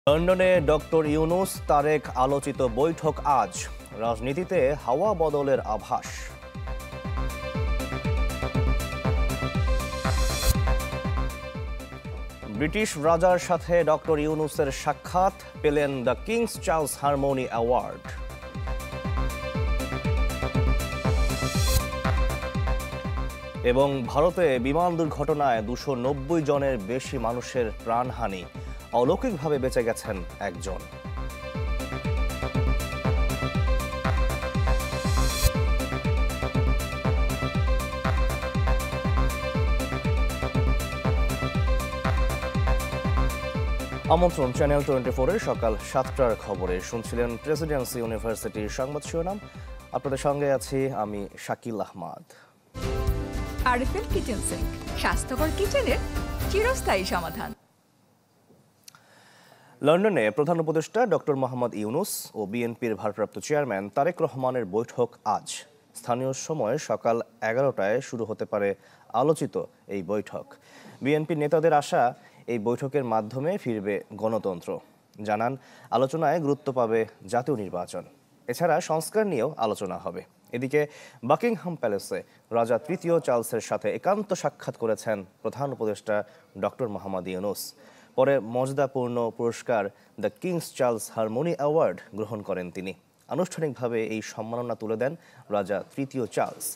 লন্ডনে ডক্টর ইউনূস তারেক আলোচিত বৈঠক আজ, রাজনীতিতে হাওয়া বদলের আভাস। ব্রিটিশ রাজার সাথে ডক্টর ইউনূসের সাক্ষাৎ, পেলেন the King's Charles Harmony award. এবং ভারতে বিমান দুর্ঘটনায় 290 জনের বেশি মানুষের প্রাণহানি, অলৌকিকভাবে বেঁচে গেছেন একজন। আমন্ত্রণ চ্যানেল 24-এর সকাল 7টার খবরে। শুনছিলেন প্রেসিডেন্সি ইউনিভার্সিটির সংবাদ শিরোনাম। আপনাদের সঙ্গে আছি আমি Shakil Ahmed. RFL kitchen sink, স্বাস্থ্যকর কিচেনের চিরস্থায়ী সমাধান। লন্ডনে প্রধান উপদেষ্টা ডক্টর মোহাম্মদ ইউনূস ও বিএনপির ভারপ্রাপ্ত চেয়ারম্যান তারেক রহমানের বৈঠক আজ। স্থানীয় সময় সকাল 11টায় শুরু হতে পারে আলোচিত এই বৈঠক। বিএনপি নেতাদের আশা, এই বৈঠকের মাধ্যমে ফিরবে গণতন্ত্র। জানান, আলোচনায় গুরুত্ব পাবে জাতীয় নির্বাচন। এছাড়া সংস্কার নিয়েও আলোচনা হবে। এদিকে বাকিংহাম প্যালেসে রাজা তৃতীয় চার্লসের সাথে একান্ত সাক্ষাৎ করেছেন প্রধান উপদেষ্টা ডক্টর মোহাম্মদ ইউনূস। পরে মর্যাদাপূর্ণ পুরস্কার the King's Charles Harmony award গ্রহণ করেন তিনি। আনুষ্ঠানিকভাবে এই সম্মাননা তুলে দেন রাজা তৃতীয় চার্লস।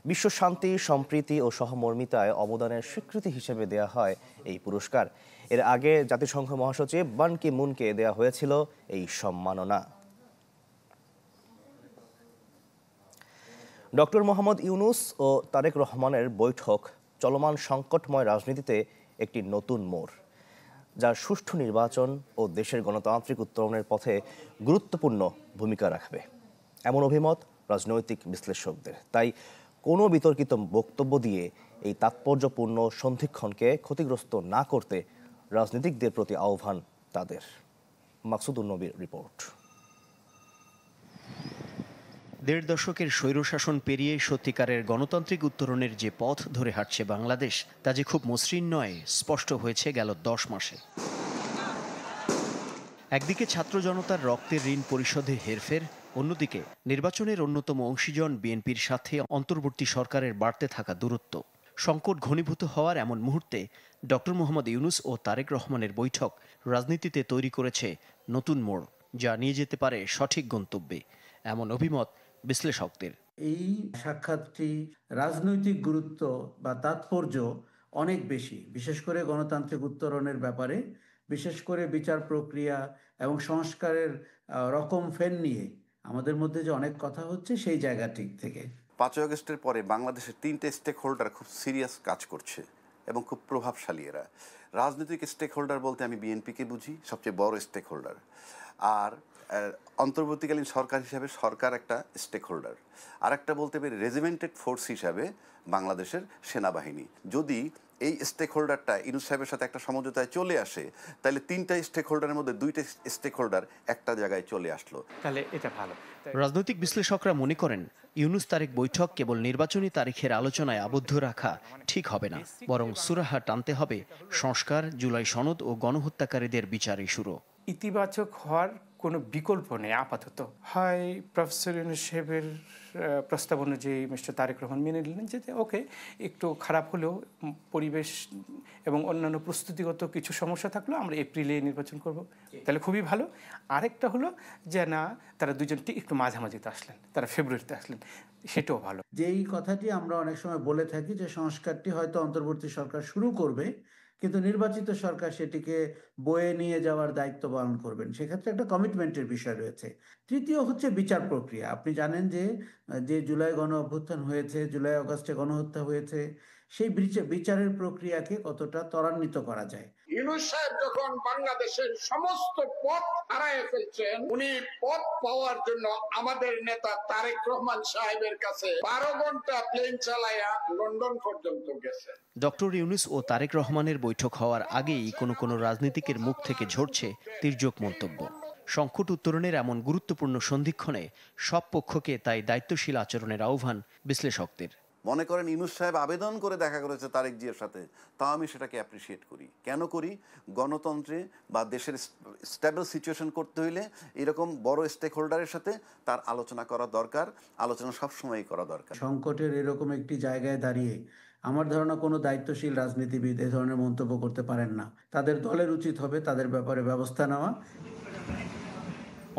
বিশ্ব শান্তি, সম্প্রীতি ও সহমর্মিতায় অবদানের স্বীকৃতি হিসেবে দেয়া হয় এই পুরস্কার। এর আগে জাতিসংঘ মহাসচিব বান কি মুনকে দেয়া হয়েছিল এই সম্মাননা। ডক্টর মোহাম্মদ ইউনূস ও তারেক রহমানের বৈঠক চলমান সংকটময় রাজনীতিতে একটি নতুন মোড়, যা সুষ্ঠু নির্বাচন ও দেশের গণতান্ত্রিক উত্তরণের পথে গুরুত্বপূর্ণ ভূমিকা রাখবে, এমন অভিমত রাজনৈতিক বিশ্লেষকদের। তাই কোনো বিতর্কিত বক্তব্য দিয়ে এই তাৎপর্যপূর্ণ সন্ধিক্ষণকে ক্ষতিগ্রস্ত না করতে রাজনীতিকদের প্রতি আহ্বান তাদের। মাকসুদুন নবীর রিপোর্ট। 1.5 দশকের স্বৈরশাসন পেরিয়ে সত্যিকারের গণতান্ত্রিক উত্তরণের যে পথ ধরে হাঁটছে বাংলাদেশ, তা যে খুব মসৃণ নয়, স্পষ্ট হয়েছে গেল 10 মাসে। একদিকে ছাত্র জনতার রক্তের ঋণ পরিশোধে হেরফের, অন্যদিকে নির্বাচনের অন্যতম অংশীজন বিএনপির সাথে অন্তর্বর্তী সরকারের বাড়তে থাকা দূরত্ব। সংকট ঘনীভূত হওয়ার এমন মুহূর্তে ডক্টর মোহাম্মদ ইউনূস ও তারেক রহমানের বৈঠক রাজনীতিতে তৈরি করেছে নতুন মোড়, যা নিয়ে যেতে পারে সঠিক গন্তব্যে, এমন অভিমত বিশ্লেষকদের। এই সাক্ষাৎটি রাজনৈতিক গুরুত্ব বা তাৎপর্য অনেক বেশি, বিশেষ করে গণতান্ত্রিক উত্তরণের ব্যাপারে, বিশেষ করে বিচার প্রক্রিয়া এবং সংস্কারের রকম ফের নিয়ে আমাদের মধ্যে যে অনেক কথা হচ্ছে সেই জায়গাটি থেকে। 5 আগস্টের পরে বাংলাদেশের 3টে স্টেক হোল্ডার খুব সিরিয়াস কাজ করছে এবং খুব প্রভাবশালী এরা। রাজনৈতিক স্টেক হোল্ডার বলতে আমি বিএনপিকে বুঝি, সবচেয়ে বড় স্টেক হোল্ডার। আর অন্তর্বর্তীকালীন সরকার হিসাবে সরকার একটা স্টেক হোল্ডার। আর একটা বলতে পারি রেজিমেন্টেড ফোর্স হিসাবে বাংলাদেশের সেনাবাহিনী। যদি এই স্টেক হোল্ডারটা ইউনূস সাহেবের সাথে একটা সমঝোতায় চলে আসে, তাহলে 3টা স্টেক হোল্ডারের মধ্যে 2টা স্টেক হোল্ডার একটা জায়গায় চলে আসলো, তাহলে এটা ভালো। রাজনৈতিক বিশ্লেষকরা মনে করেন, ইউনূস তারেক বৈঠক কেবল নির্বাচনী তারিখের আলোচনায় আবদ্ধ রাখা ঠিক হবে না, বরং সুরাহা টানতে হবে সংস্কার, জুলাই সনদ ও গণহত্যাকারীদের বিচার ইস্যুরও। ইতিবাচক হওয়ার কোনো বিকল্প নেই আপাতত। হয় প্রফেসর ইউনূস সাহেবের প্রস্তাব অনুযায়ী মিস্টার তারেক রহমান মেনে নিলেন যে ওকে, একটু খারাপ হলেও পরিবেশ এবং অন্যান্য প্রস্তুতিগত কিছু সমস্যা থাকলেও আমরা এপ্রিলে নির্বাচন করব, তাহলে খুবই ভালো। আরেকটা হলো যে না, তারা দুজনটি একটু মাঝামাঝিতে আসলেন, তারা ফেব্রুয়ারিতে আসলেন, সেটাও ভালো। যেই কথাটি আমরা অনেক সময় বলে থাকি যে সংস্কারটি হয়তো অন্তর্বর্তী সরকার শুরু করবে, কিন্তু নির্বাচিত সরকার সেটিকে বয়ে নিয়ে যাওয়ার দায়িত্ব পালন করবেন, সেক্ষেত্রে একটা কমিটমেন্টের বিষয় রয়েছে। তৃতীয় হচ্ছে বিচার প্রক্রিয়া। আপনি জানেন যে জুলাই গণ অভ্যুত্থান হয়েছে, জুলাই আগস্টে গণহত্যা হয়েছে, সেই বিচারের প্রক্রিয়াকে কতটা ত্বরান্বিত করা যায়। ইউনূস সাহেব যখন বাংলাদেশের সমস্ত পথ হারায় ফেলছেন, উনি পথ পাওয়ার জন্য আমাদের নেতা তারেক রহমান সাহেবের কাছে 12 ঘন্টা প্লেন চালায়া লন্ডন পর্যন্ত গেছেন। ডক্টর ইউনূস ও তারেক রহমানের বৈঠক হওয়ার আগেই কোনো রাজনীতিকের মুখ থেকে ঝরছে তির্যক মন্তব্য। সংকট উত্তরণের এমন গুরুত্বপূর্ণ সন্ধিক্ষণে সব পক্ষকে তাই দায়িত্বশীল আচরণের আহ্বান বিশ্লেষকদের। মনে করেন ইউনূস সাহেব আবেদন করে দেখা করেছে তারেক জিয়ার সাথে, তাও আমি সেটাকে অ্যাপ্রিসিয়েট করি। কেন করি? গণতন্ত্রে বা দেশের স্টেবল সিচুয়েশন করতে হইলে এরকম বড় স্টেক হোল্ডারের সাথে তার আলোচনা করা দরকার, আলোচনা সবসময়ই করা দরকার। সংকটের এরকম একটি জায়গায় দাঁড়িয়ে আমার ধারণা কোনো দায়িত্বশীল রাজনীতিবিদ এ ধরনের মন্তব্য করতে পারেন না। তাদের দলের উচিত হবে তাদের ব্যাপারে ব্যবস্থা নেওয়া।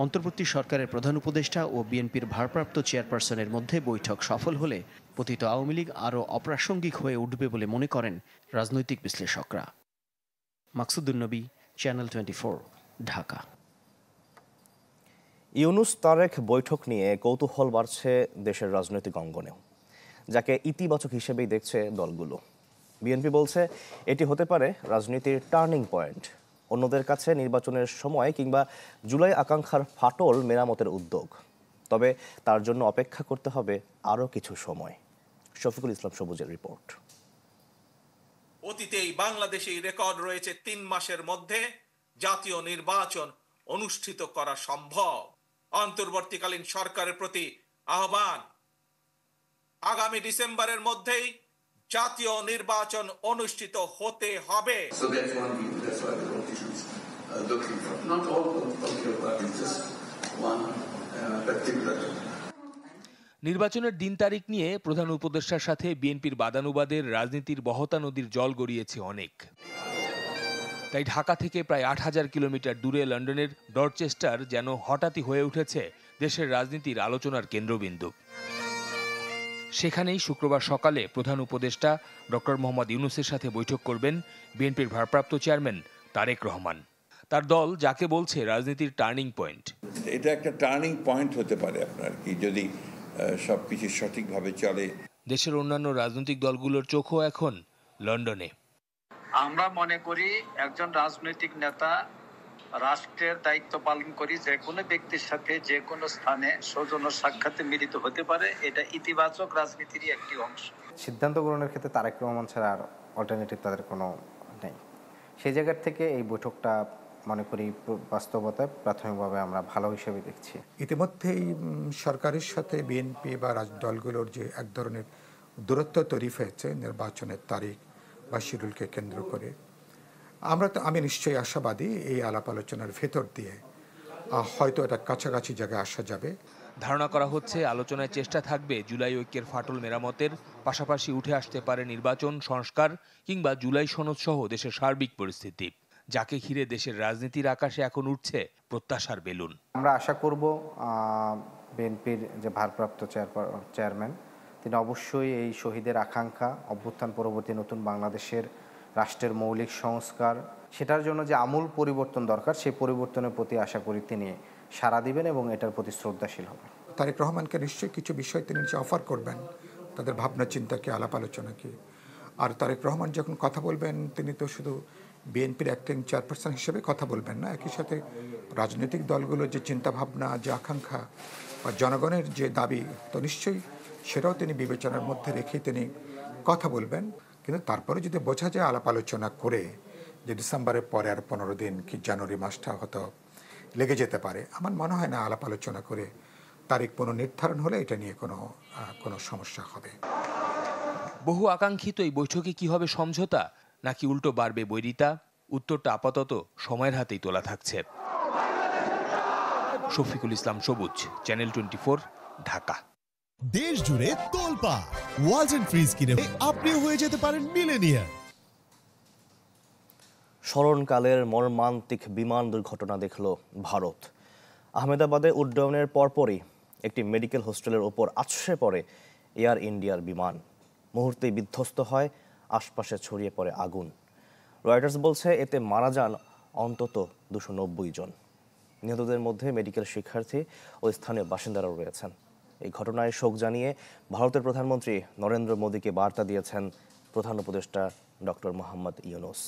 অন্তর্বর্তী সরকারের প্রধান উপদেষ্টা ও বিএনপির ভারপ্রাপ্ত চেয়ারপারসনের মধ্যে বৈঠক সফল হলে পতিত আওয়ামী লীগ আরও অপ্রাসঙ্গিক হয়ে উঠবে বলে মনে করেন রাজনৈতিক বিশ্লেষকরা। মাকসুদুন নবী, চ্যানেল 24, ঢাকা। ইউনূস তারেক বৈঠক নিয়ে কৌতূহল বাড়ছে দেশের রাজনৈতিক অঙ্গনেও, যাকে ইতিবাচক হিসেবেই দেখছে দলগুলো। বিএনপি বলছে এটি হতে পারে রাজনীতির টার্নিং পয়েন্ট। অন্যদের কাছে নির্বাচনের সময় কিংবা জুলাই আকাঙ্ক্ষার ফাটল মেরামতের উদ্যোগ। তবে তার জন্য অপেক্ষা করতে হবে আরও কিছু সময়। শফিকুল ইসলাম সবুজের রিপোর্ট। অতীতেই বাংলাদেশে রেকর্ড রয়েছে 3 মাসের মধ্যে জাতীয় নির্বাচন অনুষ্ঠিত করা সম্ভব। অন্তর্বর্তীকালীন সরকারের প্রতি আহ্বান, আগামী ডিসেম্বরের মধ্যেই জাতীয় নির্বাচন অনুষ্ঠিত হতে হবে। নির্বাচনের দিন তারিখ নিয়ে প্রধান উপদেষ্টার সাথে বিএনপির বাদানুবাদের রাজনীতির বহতা নদীর জল গড়িয়েছে অনেক। তাই ঢাকা থেকে প্রায় ৮,০০০ কিলোমিটার দূরে লন্ডনের ডরচেস্টার যেন হঠাৎই হয়ে উঠেছে দেশের রাজনীতির আলোচনার কেন্দ্রবিন্দু। সেখানেই শুক্রবার সকালে প্রধান উপদেষ্টা ডক্টর মোহাম্মদ ইউনূসের সাথে বৈঠক করবেন বিএনপির ভারপ্রাপ্ত চেয়ারম্যান তারেক রহমান। তার দল যাকে বলছে রাজনীতির টার্নিং পয়েন্ট। এটা একটা টার্নিং পয়েন্ট হতে পারে আপনার কি, যদি সবকিছু সঠিকভাবে চলে। দেশের অন্যান্য রাজনৈতিক দলগুলোর চোখও এখন লন্ডনে। আমরা মনে করি একজন রাজনৈতিক নেতা রাষ্ট্রের দায়িত্ব পালন করি যে কোনো ব্যক্তির সাথে যে কোনো স্থানে সৌজন্য সাক্ষাতে মিলিত হতে পারে, এটা ইতিবাচক রাজনীতিরই একটি অংশ। সিদ্ধান্ত গ্রহণের ক্ষেত্রে তারেক রহমান ছাড়া আর অল্টারনেটিভ তাদের কোনো নেই। সেই জায়গার থেকে এই বৈঠকটা মনে করি বাস্তবতায় প্রাথমিকভাবে আমরা ভালো হিসেবে দেখছি। ইতিমধ্যেই সরকারের সাথে বিএনপি বা দলগুলোর যে এক ধরনের দূরত্ব তৈরি হয়েছে নির্বাচনের তারিখ বা শিডিউলকে কেন্দ্র করে, আমি নিশ্চয়ই আশাবাদী এই আলাপ আলোচনার ভেতর দিয়ে হয়তো এটা কাছাকাছি জায়গায় আসা যাবে। ধারণা করা হচ্ছে আলোচনায় চেষ্টা থাকবে জুলাই ঐক্যের ফাটল মেরামতের, পাশাপাশি উঠে আসতে পারে নির্বাচন সংস্কার কিংবা জুলাই সনদ সহ দেশের সার্বিক পরিস্থিতি, যাকে ঘিরে দেশের রাজনীতির আকাশে এখন উঠছে প্রত্যাশার বেলুন। আমরা আশা করব বিএনপির যে ভারপ্রাপ্ত চেয়ারম্যান তিনি অবশ্যই এই শহীদের আকাঙ্ক্ষা, অভ্যুত্থান পরবর্তী নতুন বাংলাদেশের রাষ্ট্রের মৌলিক সংস্কার, সেটার জন্য যে আমূল পরিবর্তন দরকার সেই পরিবর্তনের প্রতি আশা করি তিনি সাড়া দিবেন এবং এটার প্রতি শ্রদ্ধাশীল হবেন। তারেক রহমানকে নিশ্চয়ই কিছু বিষয় তিনি অফার করবেন, তাদের ভাবনা চিন্তাকে, আলাপ আলোচনাকে। আর তারেক রহমান যখন কথা বলবেন তিনি তো শুধু বিএনপির অ্যাক্টিং চেয়ারপারসন হিসেবে কথা বলবেন না, একই সাথে রাজনৈতিক দলগুলোর যে চিন্তাভাবনা, যে আকাঙ্ক্ষা বা জনগণের যে দাবি, তো নিশ্চয়ই সেটাও তিনি বিবেচনার মধ্যে রেখে তিনি কথা বলবেন। কিন্তু তারপরে যদি বোঝা যায় আলাপ আলোচনা করে যে ডিসেম্বরের পরে আর 15 দিন কি জানুয়ারি মাসটা হয়তো লেগে যেতে পারে, আমার মনে হয় না আলাপ আলোচনা করে তারিখ পুনর্নির্ধারণ হলে এটা নিয়ে কোনো সমস্যা হবে। বহু আকাঙ্ক্ষিত এই বৈঠকে কি হবে সমঝোতা, নাকি উল্টো বাড়বে বৈরিতা? উত্তরটা আপাতত সময়ের হাতেই তোলা থাকছে। শফিকুল ইসলাম সবুজ, চ্যানেল 24, ঢাকা। দেশ জুড়ে তোলপা ওয়ালটন ফ্রিজ কিনে আপনিও হয়ে যেতে পারেন মিলেনিয়ার। স্মরণকালের মর্মান্তিক বিমান দুর্ঘটনা দেখল ভারত। আহমেদাবাদে উড্ডয়নের পরপরই একটি মেডিকেল হোস্টেলের ওপর আছড়ে পড়ে এয়ার ইন্ডিয়ার বিমান। মুহূর্তেই বিধ্বস্ত হয়, আশপাশে ছড়িয়ে পড়ে আগুন। রয়টার্স বলছে এতে মারা যান অন্তত 290 জন। নিহতদের মধ্যে মেডিকেল শিক্ষার্থী ও স্থানীয় বাসিন্দারাও রয়েছেন। এই ঘটনায় শোক জানিয়ে ভারতের প্রধানমন্ত্রী নরেন্দ্র মোদীকে বার্তা দিয়েছেন প্রধান উপদেষ্টা ডক্টর মোহাম্মদ ইউনূস।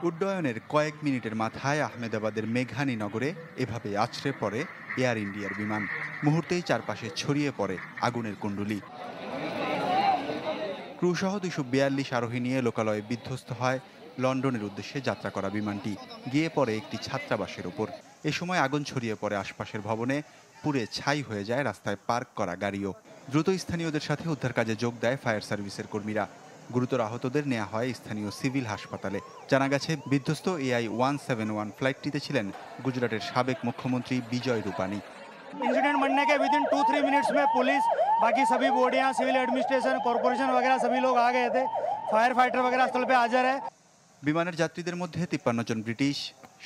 উড্ডয়নের কয়েক মিনিটের মাথায় আহমেদাবাদের মেঘানী নগরে এভাবে আছড়ে পড়ে এয়ার ইন্ডিয়ার বিমান। মুহূর্তেই চারপাশে ছড়িয়ে পড়ে আগুনের কুণ্ডুলি। ক্রুসহ 242 আরোহী নিয়ে লোকালয়ে বিধ্বস্ত হয় লন্ডনের উদ্দেশ্যে যাত্রা করা বিমানটি। গিয়ে পড়ে একটি ছাত্রাবাসের ওপর। এ সময় আগুন ছড়িয়ে পড়ে আশপাশের ভবনে, পুড়ে ছাই হয়ে যায় রাস্তায় পার্ক করা গাড়িও। দ্রুত স্থানীয়দের সাথে উদ্ধার কাজে যোগ দেয় ফায়ার সার্ভিসের কর্মীরা। গুরুতর আহতদের নেওয়া হয় স্থানীয় সিভিল হাসপাতালে। জানা গেছে, বিধ্বস্ত AI-171 फ्लाइटটিতে ছিলেন गुजरातेर साবেক मुख्यमंत्री विजय रूपानी। इंसिडेंट बनने के विदिन 2-3 मिनट्स में पुलिस, बाकी सभी बॉडियां, सिविल एडमिनिस्ट्रेशन, कॉर्पोरेशन वगैरह सभी लोग आ गए थे। फायर फाइटर वगैरह स्थल पे हाजिर है। বিমানের যাত্রীদের মধ্যে 53 জন ব্রিটিশ,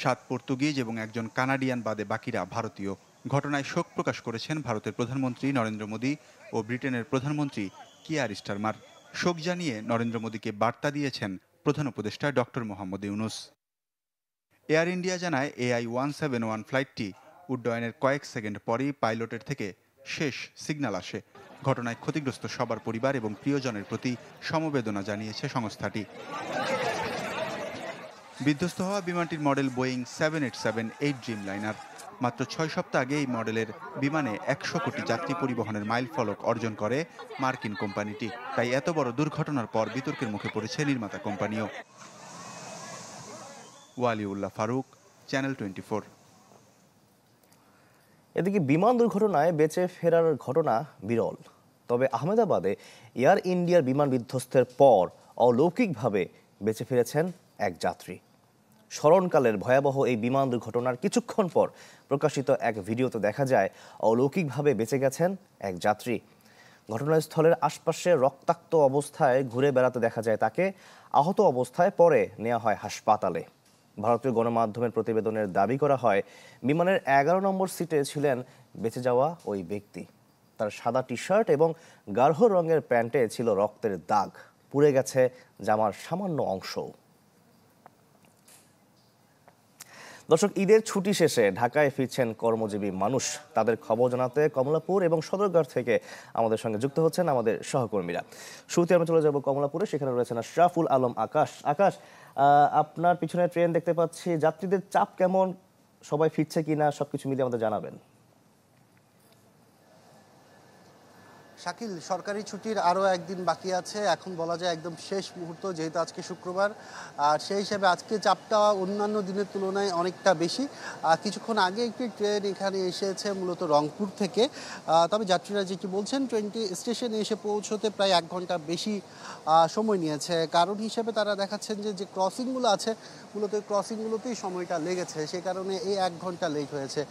7 পর্তুগিজ এবং একজন কানাডিয়ান বাদে বাকিরা ভারতীয়। ঘটনায় শোক প্রকাশ করেছেন ভারতের প্রধানমন্ত্রী নরেন্দ্র মোদী ও ব্রিটেনের প্রধানমন্ত্রী কিয়ার স্টারমার। শোক জানিয়ে নরেন্দ্র মোদীকে বার্তা দিয়েছেন প্রধান উপদেষ্টা doctor Mohammad Yunus. Air India জানায় AI-171 ফ্লাইটটি উড্ডয়নের কয়েক সেকেন্ড পরই পাইলটের থেকে শেষ সিগন্যাল আসে। ঘটনায় ক্ষতিগ্রস্ত সবার পরিবার এবং প্রিয়জনের প্রতি সমবেদনা জানিয়েছে সংস্থাটি। বিধ্বস্ত হওয়া বিমানটির মডেল বোয়িং 787-8 ড্রিমলাইনার। মাত্র 6 সপ্তাহ আগে এই মডেলের বিমানে 100 কোটি যাত্রী পরিবহনের মাইলফলক অর্জন করে মার্কিন কোম্পানিটি। তাই এত বড় দুর্ঘটনার পর বিতর্কের মুখে পড়েছে নির্মাতা কোম্পানিও। ওয়ালিউল্লাহ ফারুক, চ্যানেল 24। এদিকে বিমান দুর্ঘটনায় বেঁচে ফেরার ঘটনা বিরল। তবে আহমেদাবাদে এয়ার ইন্ডিয়ার বিমান বিধ্বস্তের পর অলৌকিকভাবে বেঁচে ফিরেছেন এক যাত্রী। স্মরণকালের ভয়াবহ এই বিমান দুর্ঘটনার কিছুক্ষণ পর প্রকাশিত এক ভিডিওতে দেখা যায় অলৌকিকভাবে বেঁচে গেছেন এক যাত্রী। ঘটনাস্থলের আশপাশে রক্তাক্ত অবস্থায় ঘুরে বেড়াতে দেখা যায় তাকে। আহত অবস্থায় পরে নেওয়া হয় হাসপাতালে। ভারতীয় গণমাধ্যমের প্রতিবেদনের দাবি করা হয়, বিমানের 11 নম্বর সিটে ছিলেন বেঁচে যাওয়া ওই ব্যক্তি। তার সাদা টি শার্ট এবং গাঢ় রঙের প্যান্টে ছিল রক্তের দাগ। পুড়ে গেছে জামার সামান্য অংশ। দর্শক, ঈদের ছুটি শেষে ঢাকায় ফিরছেন কর্মজীবী মানুষ। তাদের খবর জানাতে কমলাপুর এবং সদরঘাট থেকে আমাদের সঙ্গে যুক্ত হচ্ছেন আমাদের সহকর্মীরা। শুরুতে আমরা চলে যাব কমলাপুরে, সেখানে রয়েছেন আশরাফুল আলম আকাশ। আকাশ, আপনার পিছনে ট্রেন দেখতে পাচ্ছি, যাত্রীদের চাপ কেমন, সবাই ফিরছে কিনা, সবকিছু মিলিয়ে আমাদের জানাবেন। শাকিল, সরকারি ছুটির আরও একদিন বাকি আছে। এখন বলা যায় একদম শেষ মুহূর্ত, যেহেতু আজকে শুক্রবার, আর সেই হিসাবে আজকে চাপটা অন্যান্য দিনের তুলনায় অনেকটা বেশি। কিছুক্ষণ আগে একটি ট্রেন এখানে এসেছে মূলত রংপুর থেকে। তবে যাত্রীরা যেটি বলছেন, ট্রেনটি স্টেশনে এসে পৌঁছতে প্রায় 1 ঘন্টা বেশি সময় নিয়েছে। কারণ হিসেবে তারা দেখাচ্ছেন যে ক্রসিংগুলো আছে, মূলত ক্রসিংগুলোতেই সময়টা লেগেছে, সে কারণে এই 1 ঘন্টা লেট হয়েছে।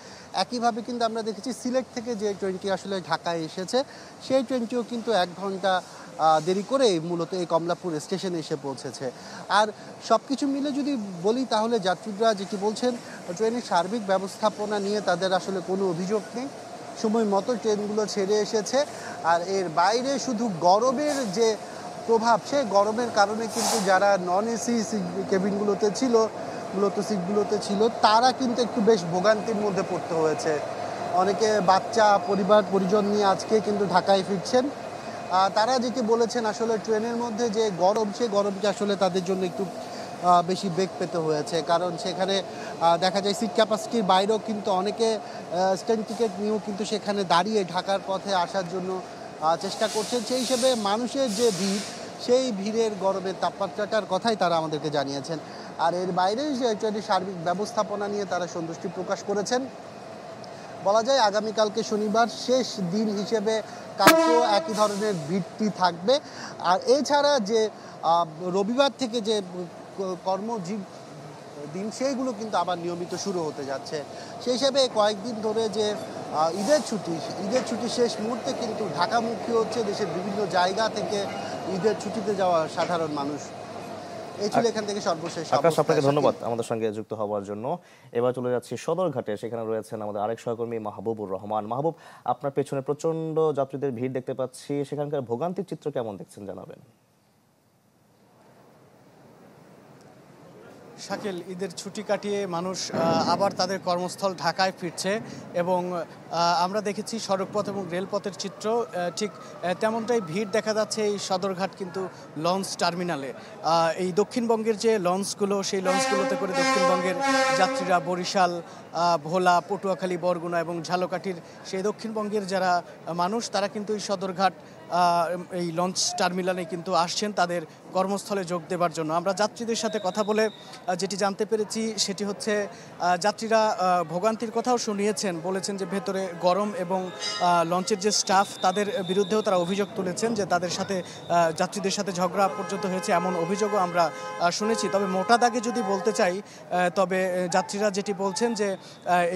একইভাবে কিন্তু আমরা দেখেছি সিলেট থেকে যে ট্রেনটি আসলে ঢাকায় এসেছে, সেই ট্রেনটিও কিন্তু 1 ঘন্টা দেরি করে মূলত এই কমলাপুর স্টেশনে এসে পৌঁছেছে। আর সব কিছু মিলে যদি বলি, তাহলে যাত্রীরা যেটি বলছেন, ট্রেনের সার্বিক ব্যবস্থাপনা নিয়ে তাদের আসলে কোনো অভিযোগ নেই। সময় মতো ট্রেনগুলো ছেড়ে এসেছে। আর এর বাইরে শুধু গরমের যে প্রভাব, সেই গরমের কারণে কিন্তু যারা নন এসি কেবিনগুলোতে ছিল, মূলত সিটগুলোতে ছিল, তারা কিন্তু একটু বেশ ভোগান্তির মধ্যে পড়তে হয়েছে। অনেকে বাচ্চা পরিজন নিয়ে আজকে কিন্তু ঢাকায় ফিরছেন। তারা যেটি বলেছেন, আসলে ট্রেনের মধ্যে যে গরম, সেই গরমটা আসলে তাদের জন্য একটু বেশি বেগ পেতে হয়েছে। কারণ সেখানে দেখা যায় সিট ক্যাপাসিটির বাইরেও কিন্তু অনেকে স্ট্যান্ড টিকিট নিয়েও কিন্তু সেখানে দাঁড়িয়ে ঢাকার পথে আসার জন্য চেষ্টা করছেন। সেই হিসেবে মানুষের যে ভিড়, সেই ভিড়ের গরমের তাপমাত্রাটার কথাই তারা আমাদেরকে জানিয়েছেন। আর এর বাইরে যে ট্রেনের সার্বিক ব্যবস্থাপনা নিয়ে তারা সন্তুষ্টি প্রকাশ করেছেন। বলা যায় আগামীকালকে শনিবার শেষ দিন হিসেবে কালকেও একই ধরনের ভিড়টি থাকবে। আর এছাড়া যে রবিবার থেকে যে দিন, সেইগুলো কিন্তু আবার নিয়মিত শুরু হতে যাচ্ছে। সেই হিসেবে কয়েকদিন ধরে যে ঈদের ছুটি শেষ মুহূর্তে কিন্তু ঢাকামুখী হচ্ছে দেশের বিভিন্ন জায়গা থেকে ঈদের ছুটিতে যাওয়া সাধারণ মানুষ। এই ছিল এখান থেকে সর্বশেষ। আকাশ, আপনাকে ধন্যবাদ আমাদের সঙ্গে যুক্ত হওয়ার জন্য। এবার চলে যাচ্ছি সদরঘাটে, সেখানে রয়েছেন আমাদের আরেক সহকর্মী মাহবুবুর রহমান। মাহবুব, আপনার পেছনে প্রচন্ড যাত্রীদের ভিড় দেখতে পাচ্ছি, সেখানকার ভোগান্তির চিত্র কেমন দেখছেন জানাবেন। শাকিল, ঈদের ছুটি কাটিয়ে মানুষ আবার তাদের কর্মস্থল ঢাকায় ফিরছে এবং আমরা দেখেছি সড়কপথ এবং রেলপথের চিত্র ঠিক তেমনটাই ভিড় দেখা যাচ্ছে এই সদরঘাট কিন্তু লঞ্চ টার্মিনালে। এই দক্ষিণবঙ্গের যে লঞ্চগুলো, সেই লঞ্চগুলোতে করে দক্ষিণবঙ্গের যাত্রীরা বরিশাল, ভোলা, পটুয়াখালী, বরগুনা এবং ঝালকাঠির সেই দক্ষিণবঙ্গের যারা মানুষ, তারা কিন্তু এই সদরঘাট এই লঞ্চ টার্মিনালে কিন্তু আসছেন তাদের কর্মস্থলে যোগ দেবার জন্য। আমরা যাত্রীদের সাথে কথা বলে যেটি জানতে পেরেছি সেটি হচ্ছে যাত্রীরা ভোগান্তির কথাও শুনিয়েছেন, বলেছেন যে ভেতরে গরম এবং লঞ্চের যে স্টাফ তাদের বিরুদ্ধেও তারা অভিযোগ তুলেছেন যে তাদের সাথে যাত্রীদের সাথে ঝগড়া পর্যন্ত হয়েছে, এমন অভিযোগও আমরা শুনেছি। তবে মোটা দাগে যদি বলতে চাই তবে যাত্রীরা যেটি বলছেন যে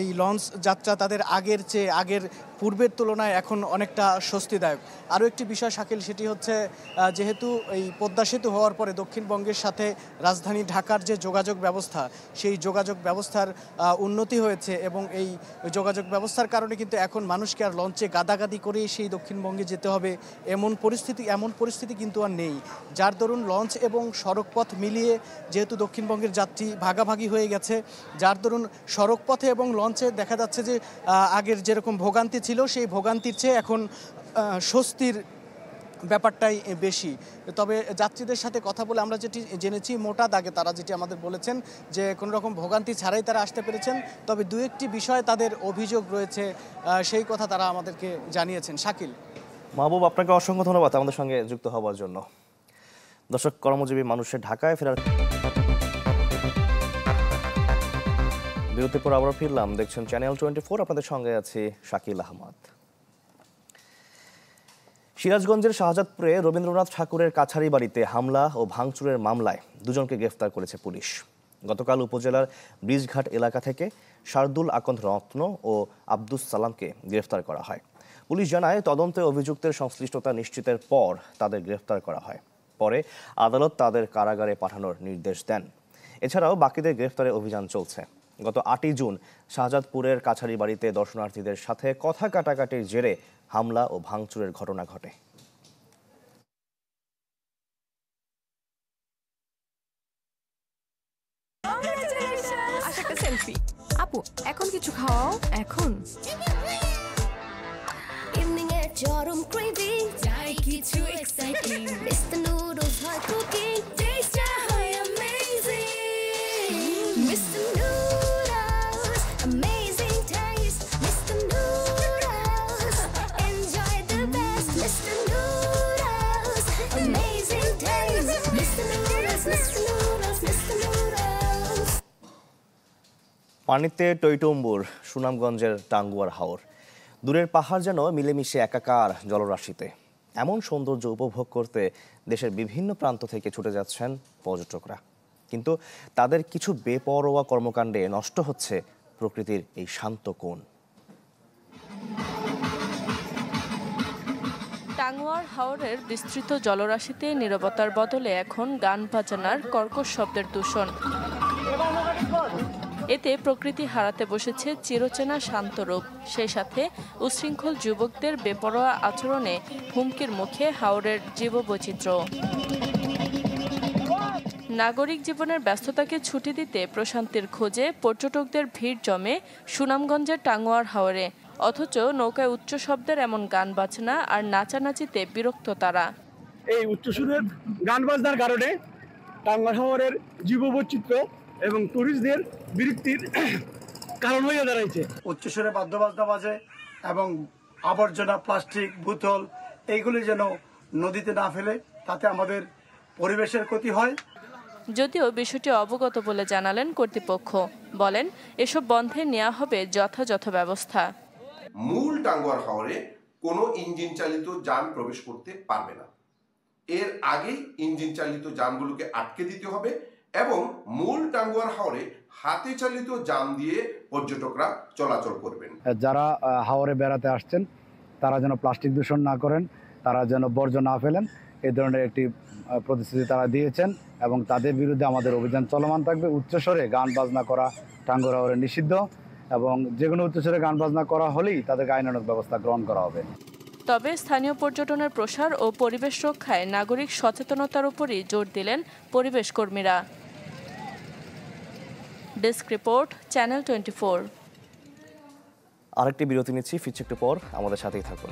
এই লঞ্চ যাত্রা তাদের আগের পূর্বের তুলনায় এখন অনেকটা স্বস্তিদায়ক। আরও একটি বিষয় শাকিল, সেটি হচ্ছে যেহেতু এই পদ্মা সেতু হওয়ার পরে দক্ষিণবঙ্গের সাথে রাজধানী ঢাকার যে যোগাযোগ ব্যবস্থা, সেই যোগাযোগ ব্যবস্থার উন্নতি হয়েছে এবং এই যোগাযোগ ব্যবস্থার কারণে কিন্তু এখন মানুষকে আর লঞ্চে গাদাগাদি করেই সেই দক্ষিণবঙ্গে যেতে হবে এমন পরিস্থিতি কিন্তু আর নেই। যার দরুন লঞ্চ এবং সড়কপথ মিলিয়ে যেহেতু দক্ষিণবঙ্গের যাত্রী ভাগাভাগি হয়ে গেছে, যার দরুন সড়কপথে এবং লঞ্চে দেখা যাচ্ছে যে আগের যেরকম ভোগান্তি ছিল সেই ভোগান্তির চেয়ে এখন স্বস্তির ব্যাপারটাই বেশি। তবে যাত্রীদের সাথে কথা বলে আমরা যেটি জেনেছি মোটা দাগে তারা যেটি আমাদের বলেছেন যে কোনো রকম ভোগান্তি ছাড়াই তারা আসতে পেরেছেন, তবে দু একটি বিষয়ে তাদের অভিযোগ রয়েছে, সেই কথা তারা আমাদেরকে জানিয়েছেন। শাকিল, মাহবুব, আপনাকে অসংখ্য ধন্যবাদ আমাদের সঙ্গে যুক্ত হওয়ার জন্য। দর্শক, কর্মজীবী মানুষের ঢাকায় ফেরার বিরতির পর আবার ফিরলাম। দেখছেন চ্যানেল 24, আপনাদের সঙ্গে আছি শাকিল আহমদ। সিরাজগঞ্জের শাহজাদপুরে রবীন্দ্রনাথ ঠাকুরের কাছারি বাড়িতে হামলা ও ভাঙচুরের মামলায় দুজনকে গ্রেফতার করেছে পুলিশ। গতকাল উপজেলার ব্রিজঘাট এলাকা থেকে শার্দুল আকন্দ রত্ন ও আব্দুস সালামকে গ্রেফতার করা হয়। পুলিশ জানায় তদন্তে অভিযুক্তের সংশ্লিষ্টতা নিশ্চিতের পর তাদের গ্রেফতার করা হয়। পরে আদালত তাদের কারাগারে পাঠানোর নির্দেশ দেন। এছাড়াও বাকিদের গ্রেফতারে অভিযান চলছে। গত 8ই জুন শাহজাদপুরের কাছারি বাড়িতে দর্শনার্থীদের সাথে কথা কাটাকাটির জেরে হামলা ও ভাঙচুরের ঘটনা ঘটে। সেলফি আপু, এখন কিছু খাওয়াও। এখন ইভিনিং এর চরম ক্রেভিং, চাই কিছু এক্সাইটিং, মিস্টার নুডলস হয় কুকিং, টেস্টটা হয় amazing, mister noodles amazing test, mister noodles enjoy the best, mister noodles amazing test, mister noodles, mister noodles, mister noodles. পানিতে টইটম্বুর সুনামগঞ্জের টাঙ্গুয়ার হাওর। দূরের পাহাড় যেন মিলেমিশে একাকার জলরাশিতে। এমন সৌন্দর্য উপভোগ করতে দেশের বিভিন্ন প্রান্ত থেকে ছুটে যাচ্ছেন পর্যটকরা, কিন্তু তাদের কিছু বেপরোয়া কর্মকাণ্ডে নষ্ট হচ্ছে প্রকৃতির এই শান্ত কোণ। টাঙ্গুয়ার হাওরের বিস্তৃত জলরাশিতে নীরবতার বদলে এখন গান বাজানার কর্কশ শব্দের দূষণ। এতে প্রকৃতি হারাতে বসেছে চিরচেনা শান্ত রূপ। সেই সাথে উচ্ছৃঙ্খল যুবকদের বেপরোয়া আচরণে হুমকির মুখে হাওরের জীববৈচিত্র্য। নাগরিক জীবনের ব্যস্ততাকে ছুটি দিতে প্রশান্তির খোঁজে পর্যটকদের ভিড় জমে সুনামগঞ্জের টাঙ্গুয়ার হাওরে। অথচ নৌকায় উচ্চ শব্দের এমন গান বাজনা আর নাচানাচিতে বিরক্ত তারা। এই উচ্চস্বরের গান বাজনার কারণে টাঙ্গুয়ার হাওরের জীববৈচিত্র্য এবং টুরিস্টদের বিরক্তির কারণ হয়ে দাঁড়াইছে। উচ্চস্বরে বাদ্যবাজনা বাজে এবং আবর্জনা, প্লাস্টিক, বোতল এইগুলি যেন নদীতে না ফেলে, তাতে আমাদের পরিবেশের ক্ষতি হয়। যদিও বিষয়টি অবগত বলে জানালেন কর্তৃপক্ষ, বলেন এসব বন্ধে নেওয়া হবে যথাযথ ব্যবস্থা। মূল টাঙ্গুয়ার হাওরে কোনো ইঞ্জিন চালিত যান প্রবেশ করতে পারবে না। এর আগেই ইঞ্জিন চালিত যানগুলোকে আটকে দিতে হবে এবং মূল টাঙ্গুয়ার হাওরে হাতে চালিত যান দিয়ে পর্যটকরা চলাচল করবেন। যারা হাওরে বেড়াতে আসছেন তারা যেন প্লাস্টিক দূষণ না করেন, তারা যেন বর্জ্য না ফেলেন, এই ধরনের একটি প্রতিশ্রুতি তারা দিয়েছেন এবং তাদের বিরুদ্ধে আমাদের অভিযান চলমান থাকবে। উচ্চস্বরে গান বাজনা করা টাঙ্গুয়ার হাওরে নিষিদ্ধ এবং যে কোনো উচ্চস্বরে গান বাজনা করা হলেই তাদেরকে আইনানুগ ব্যবস্থা গ্রহণ করা হবে। তবে স্থানীয় পর্যটনের প্রসার ও পরিবেশ রক্ষায় নাগরিক সচেতনতার উপরই জোর দিলেন পরিবেশ কর্মীরা। Desk report, channel 24। আরেকটি বিরতি নিচ্ছি, ফিরছি একটু পর, আমাদের সাথেই থাকুন।